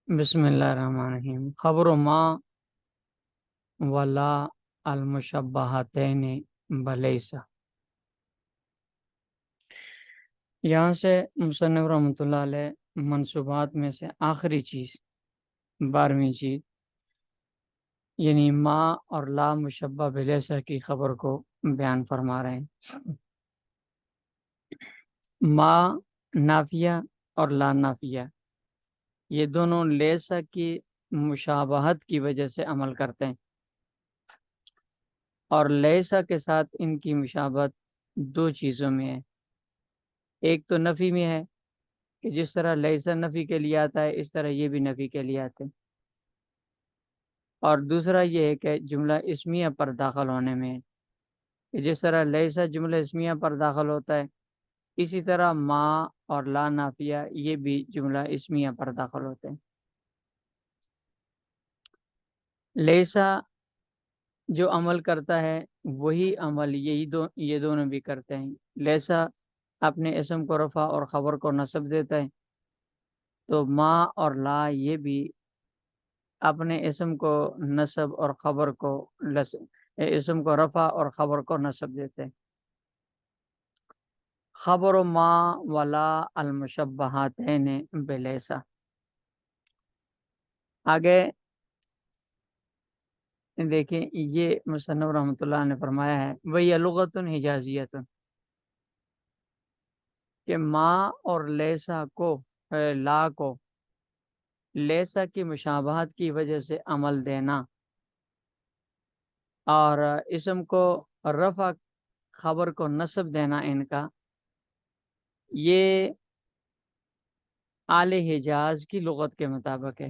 بسم اللہ الرحمن الرحیم۔ خبر ما ولا المشبہتین بلیسا۔ یہاں سے مصنف رحمۃ اللہ علیہ منصوبات میں سے آخری چیز 12ویں چیز یعنی ما اور لا مشبہ بلیسا کی خبر کو بیان فرما رہے ہیں۔ ما نافیہ اور لا نافیہ یہ دونوں لیسا کی مشابہت کی وجہ سے عمل کرتے ہیں، اور لیسا کے ساتھ ان کی مشابہت دو چیزوں میں ہے۔ ایک تو نفی میں ہے کہ جس طرح لیسا نفی کے لیے آتا ہے اس طرح یہ بھی نفی کے لیے آتے ہیں، اور دوسرا یہ ہے کہ جملہ اسمیہ پر داخل ہونے میں ہے کہ جس طرح لیسا جملہ اسمیہ پر داخل ہوتا ہے اسی طرح ما اور لا نافیہ یہ بھی جملہ اسمیہ پر داخل ہوتے ہیں۔ لیسا جو عمل کرتا ہے وہی عمل یہ دونوں بھی کرتے ہیں۔ لیسا اپنے اسم کو رفع اور خبر کو نصب دیتا ہے، تو ما اور لا یہ بھی اپنے اسم کو نصب اور خبر کو اسم کو رفع اور خبر کو نصب دیتے ہیں۔ خبر ما ولا المشبہاتین بلیسا۔ آگے دیکھیں، یہ مصنف رحمۃ اللہ نے فرمایا ہے وہی لغت حجازیت کہ ما اور لیسا کو لا کو لیسا کی مشابہت کی وجہ سے عمل دینا اور اسم کو رفع خبر کو نصب دینا، ان کا یہ آل حجاز کی لغت کے مطابق ہے،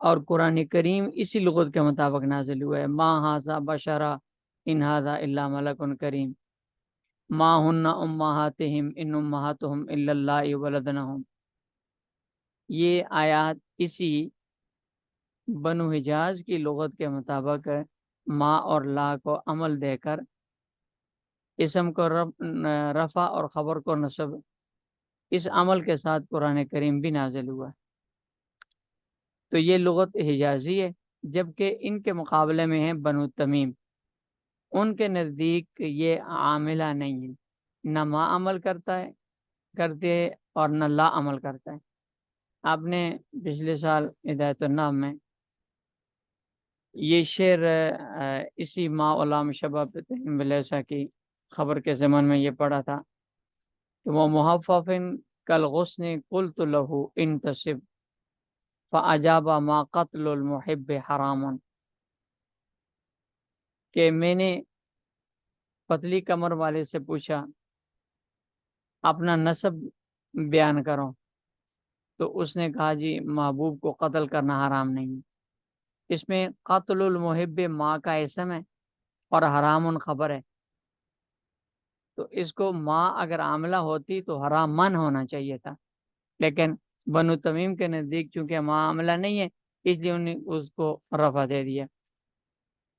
اور قرآن کریم اسی لغت کے مطابق نازل ہوا ہے۔ ما ھذا بشرا ان ھذا الا ملک کریم، ما ہن امہاتہم ان امہاتہم الا اللہ ولدنہم۔ یہ آیات اسی بنو حجاز کی لغت کے مطابق ما اور لا کو عمل دے کر اسم کو رفع اور خبر کو نصب، اس عمل کے ساتھ قرآن کریم بھی نازل ہوا ہے، تو یہ لغت حجازی ہے۔ جبکہ ان کے مقابلے میں ہے بنو تمیم، ان کے نزدیک یہ عاملہ نہیں ہے، نہ ما عمل کرتے اور نہ لا عمل کرتا ہے۔ آپ نے پچھلے سال ہدایت النام میں یہ شعر اسی ما علام شباب بلیسا کی خبر کے ضمن میں یہ پڑھا تھا کہ وہ محففن کالغصن قلت له انتصب فاجاب ما قتل المحب حرام، کہ میں نے پتلی کمر والے سے پوچھا اپنا نسب بیان کرو، تو اس نے کہا جی محبوب کو قتل کرنا حرام نہیں۔ اس میں قتل المحب ما کا اسم ہے اور حرام خبر ہے، تو اس کو ما اگر عاملہ ہوتی تو حرام من ہونا چاہیے تھا، لیکن بنو تمیم کے نزدیک چونکہ ما عاملہ نہیں ہے اس لیے انہوں نے اس کو رفع دے دیا۔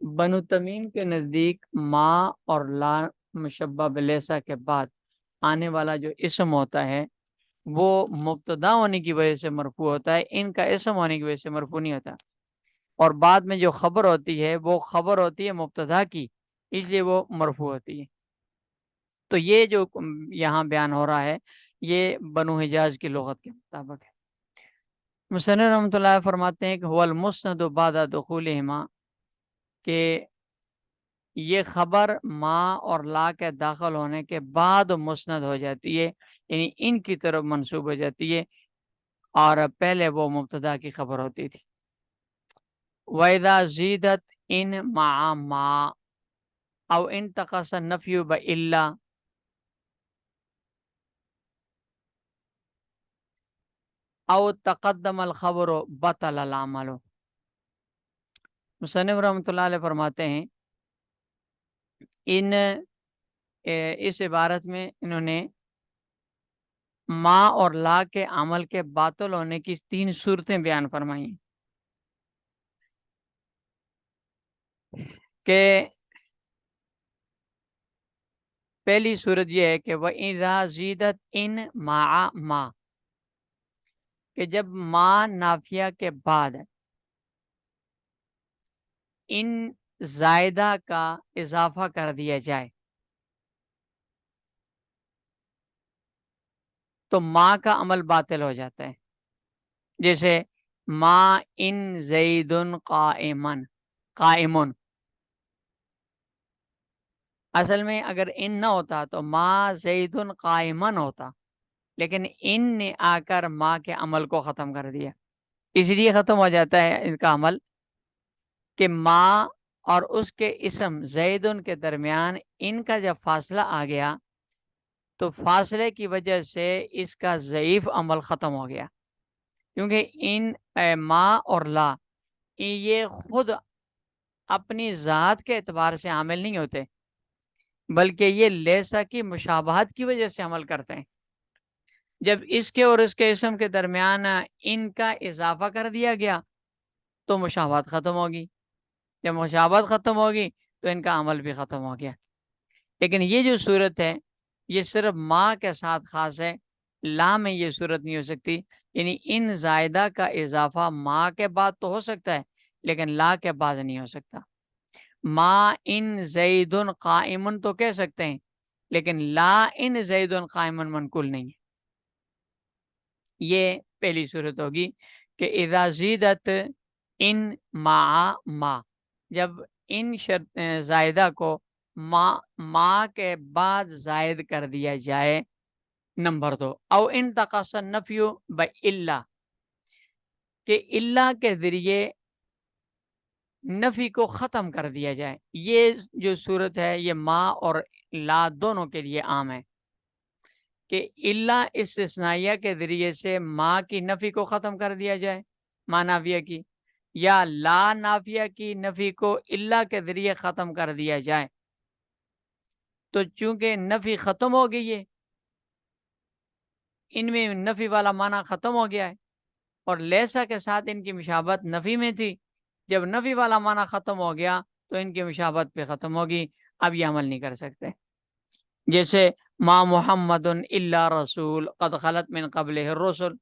بنو تمیم کے نزدیک ما اور لا مشبہ بلیسا کے بعد آنے والا جو اسم ہوتا ہے وہ مبتدا ہونے کی وجہ سے مرفوع ہوتا ہے، ان کا اسم ہونے کی وجہ سے مرفوع نہیں ہوتا، اور بعد میں جو خبر ہوتی ہے وہ خبر ہوتی ہے مبتدا کی، اس لیے وہ مرفوع ہوتی ہے۔ تو یہ جو یہاں بیان ہو رہا ہے یہ بنو حجاز کی لغت کے مطابق ہے۔ مصنف رحمۃ اللہ فرماتے ہیں کہ هو المسند بعد دخولہما، کہ یہ خبر ما اور لا کے داخل ہونے کے بعد مسند ہو جاتی ہے، یعنی ان کی طرف منسوب ہو جاتی ہے، اور پہلے وہ مبتدا کی خبر ہوتی تھی۔ وَإِذَا زِيدَتْ إِن مَعَ مَا أَوْ انتقص النفی بإلا أو تقدم الخبر بطل العمل۔ مصنف رحمۃ اللہ علیہ فرماتے ہیں اس عبارت میں انہوں نے ما اور لا کے عمل کے باطل ہونے کی 3 صورتیں بیان فرمائی ہیں، کہ پہلی صورت یہ ہے کہ وَإِذَا زِيدَتْ إِن مَعَ مَا، کہ جب ما نافیہ کے بعد ان زائدہ کا اضافہ کر دیا جائے تو ما کا عمل باطل ہو جاتا ہے. جیسے ما ان زید قائمن، اصل میں اگر ان نہ ہوتا تو ما زید قائمن ہوتا، لیکن ان نے آ کر ما کے عمل کو ختم کر دیا. اس لیے ختم ہو جاتا ہے ان کا عمل کہ ما اور اس کے اسم زیدن کے درمیان ان کا جب فاصلہ آ گیا تو فاصلے کی وجہ سے اس کا ضعیف عمل ختم ہو گیا. کیونکہ ان ما اور لا یہ خود اپنی ذات کے اعتبار سے عامل نہیں ہوتے، بلکہ یہ لیسا کی مشابہت کی وجہ سے عمل کرتے ہیں. جب اس کے اور اس کے اسم کے درمیان ان کا اضافہ کر دیا گیا تو مشابہت ختم ہوگی. جب مشابہت ختم ہوگی تو ان کا عمل بھی ختم ہو گیا. لیکن یہ جو صورت ہے یہ صرف ما کے ساتھ خاص ہے، لا میں یہ صورت نہیں ہو سکتی. یعنی ان زائدہ کا اضافہ ما کے بعد تو ہو سکتا ہے لیکن لا کے بعد نہیں ہو سکتا. ما ان زید قائمن تو کہہ سکتے ہیں لیکن لا ان زید قائمن منقول نہیں ہے. یہ پہلی صورت ہوگی کہ اذا زیدت ان مع ما، جب ان شرط زائدہ کو ما کے بعد زائد کر دیا جائے. نمبر 2، او ان تقص النفی بإلا، کہ اللہ کے ذریعے نفی کو ختم کر دیا جائے. یہ جو صورت ہے یہ ما اور لا دونوں کے لیے عام ہے کہ اللہ استثنائیہ کے ذریعے سے ما کی نفی کو ختم کر دیا جائے، ما نافیہ کی، یا لا نافیہ کی نفی کو اللہ کے ذریعے ختم کر دیا جائے. تو چونکہ نفی ختم ہو گئی ہے، ان میں نفی والا معنی ختم ہو گیا ہے، اور لیسا کے ساتھ ان کی مشابہت نفی میں تھی. جب نفی والا معنی ختم ہو گیا تو ان کی مشابہت پہ ختم ہوگی، اب یہ عمل نہیں کر سکتے. جیسے ما محمد الا رسول قد خلت من قبلہ الرسل،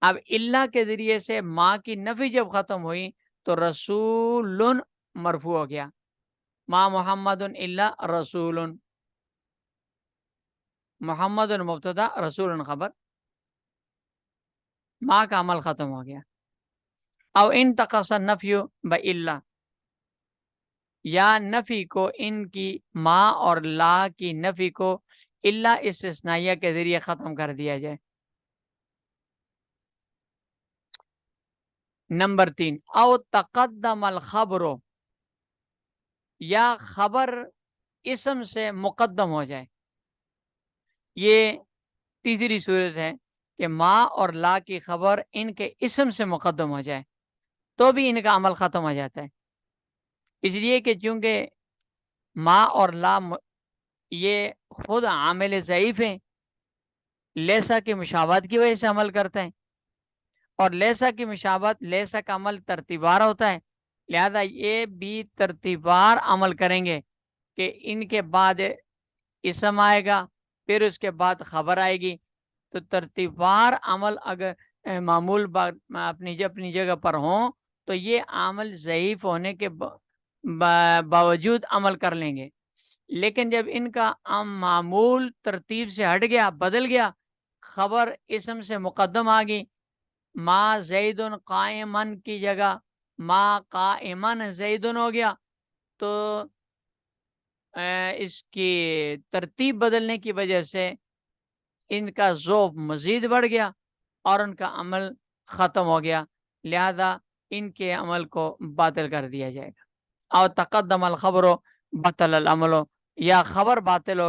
اب اللہ کے ذریعے سے ما کی نفی جب ختم ہوئی تو رسول مرفوع ہو گیا. ما محمد الا رسول، محمد مبتدا رسول خبر، ما کا عمل ختم ہو گیا. او ان تقص النفی بإلا، یا نفی کو ان کی ما اور لا کی نفی کو اللہ استثنائیہ کے ذریعے ختم کر دیا جائے. نمبر 3، او تقدم الخبر، یا خبر اسم سے مقدم ہو جائے. یہ تیسری صورت ہے کہ ما اور لا کی خبر ان کے اسم سے مقدم ہو جائے تو بھی ان کا عمل ختم ہو جاتا ہے. اس لیے کہ چونکہ ما اور لا یہ خود عامل ضعیف ہیں، لیسا کی مشابہت کی وجہ سے عمل کرتے ہیں، اور لیسا کی مشابہت لیسا کا عمل ترتیبار ہوتا ہے، لہذا یہ بھی ترتیبار عمل کریں گے کہ ان کے بعد اسم آئے گا پھر اس کے بعد خبر آئے گی. تو ترتیبار عمل اگر معمول اپنی جگہ پر ہوں تو یہ عمل ضعیف ہونے کے باوجود عمل کر لیں گے. لیکن جب ان کا معمول ترتیب سے ہٹ گیا، بدل گیا، خبر اسم سے مقدم آ گئی، ما زید قائمن کی جگہ ما قائمن زید ہو گیا، تو اس کی ترتیب بدلنے کی وجہ سے ان کا ذوف مزید بڑھ گیا اور ان کا عمل ختم ہو گیا، لہذا ان کے عمل کو باطل کر دیا جائے گا. اور تقدم الخبر بطل العمل، یا خبر باطل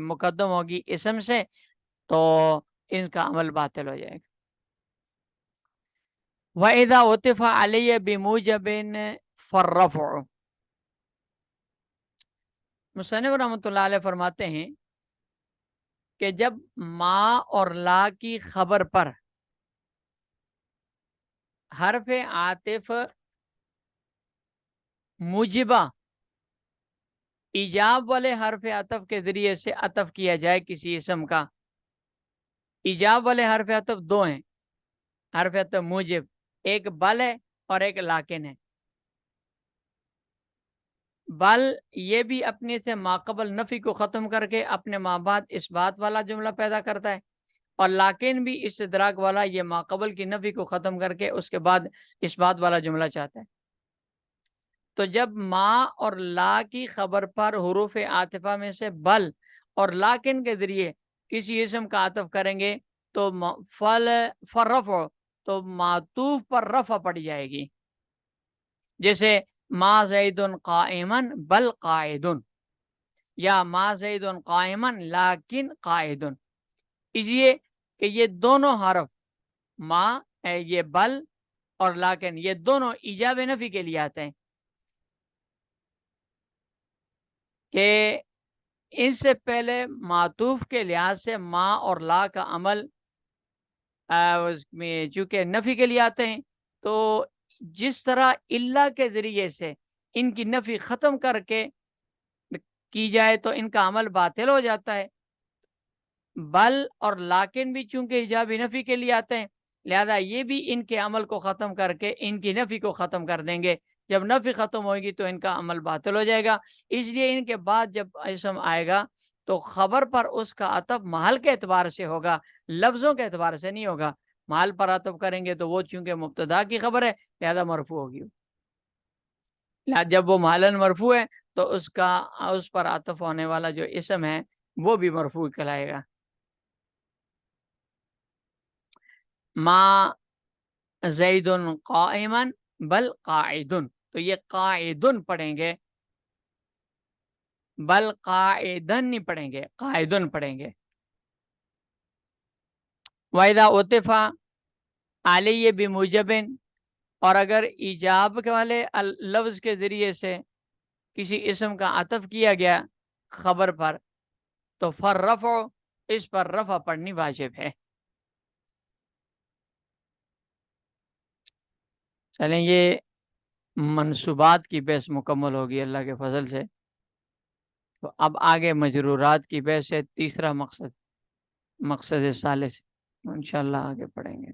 مقدم ہوگی اسم سے تو ان کا عمل باطل ہو جائے گا. وَإِذَا عُطِفَ عَلَيَّ بِمُوجِبٍ فَالرَّفْعُ، مصنف رحمۃ اللہ علیہ فرماتے ہیں کہ جب ما اور لا کی خبر پر حرف عاطف موجبہ ایجاب والے حرف عطف کے ذریعے سے عطف کیا جائے کسی اسم کا. ایجاب والے حرف عطف دو ہیں، حرف عطف موجب، ایک بل ہے اور ایک لاکن ہے. بل یہ بھی اپنے سے ماقبل نفی کو ختم کر کے اپنے ماں بعد اس بات والا جملہ پیدا کرتا ہے، اور لاکن بھی استدراک والا یہ ماقبل کی نفی کو ختم کر کے اس کے بعد اس بات والا جملہ چاہتا ہے. تو جب ما اور لا کی خبر پر حروف عاطفہ میں سے بل اور لاکن کے ذریعے کسی اسم کا عطف کریں گے تو فرفع، تو معطوف پر رفع پڑ جائے گی. جیسے ما زید قائمن بل قائدن، یا ما زید قائمن لیکن قائدن. اس لیے کہ یہ دونوں حرف ما، یہ بل اور لیکن، یہ دونوں ایجاب نفی کے لیے آتے ہیں کہ اس سے پہلے معطوف کے لحاظ سے ما اور لا کا عمل اس میں چونکہ نفی کے لیے آتے ہیں، تو جس طرح اللہ کے ذریعے سے ان کی نفی ختم کر کے کی جائے تو ان کا عمل باطل ہو جاتا ہے. بل اور لاکن بھی چونکہ ایجابی نفی کے لیے آتے ہیں، لہذا یہ بھی ان کے عمل کو ختم کر کے ان کی نفی کو ختم کر دیں گے. جب نفی ختم ہوئے گی تو ان کا عمل باطل ہو جائے گا. اس لیے ان کے بعد جب اسم آئے گا تو خبر پر اس کا عطف محل کے اعتبار سے ہوگا، لفظوں کے اعتبار سے نہیں ہوگا. محل پر عطف کریں گے تو وہ چونکہ مبتدا کی خبر ہے لہذا مرفوع ہوگی. جب وہ محلن مرفوع ہے تو اس پر عطف ہونے والا جو اسم ہے وہ بھی مرفوع کہلائے گا. ما زید قائمن بل قائدن، تو یہ قائدن پڑھیں گے، بل قائدن نہیں پڑھیں گے، قائدن پڑھیں گے. وَإِذَا عُطِفَ عَلَيْهِ بِمُوجَبٍ، اور اگر ایجاب والے لفظ کے ذریعے سے کسی اسم کا عطف کیا گیا خبر پر تو فرفع، اس پر رفع پڑھنی واجب ہے. چلیں یہ منصوبات کی بحث مکمل ہوگی اللہ کے فضل سے. تو اب آگے مجرورات کی بحث ہے، تیسرا مقصد ثالث انشاءاللہ آگے پڑھیں گے.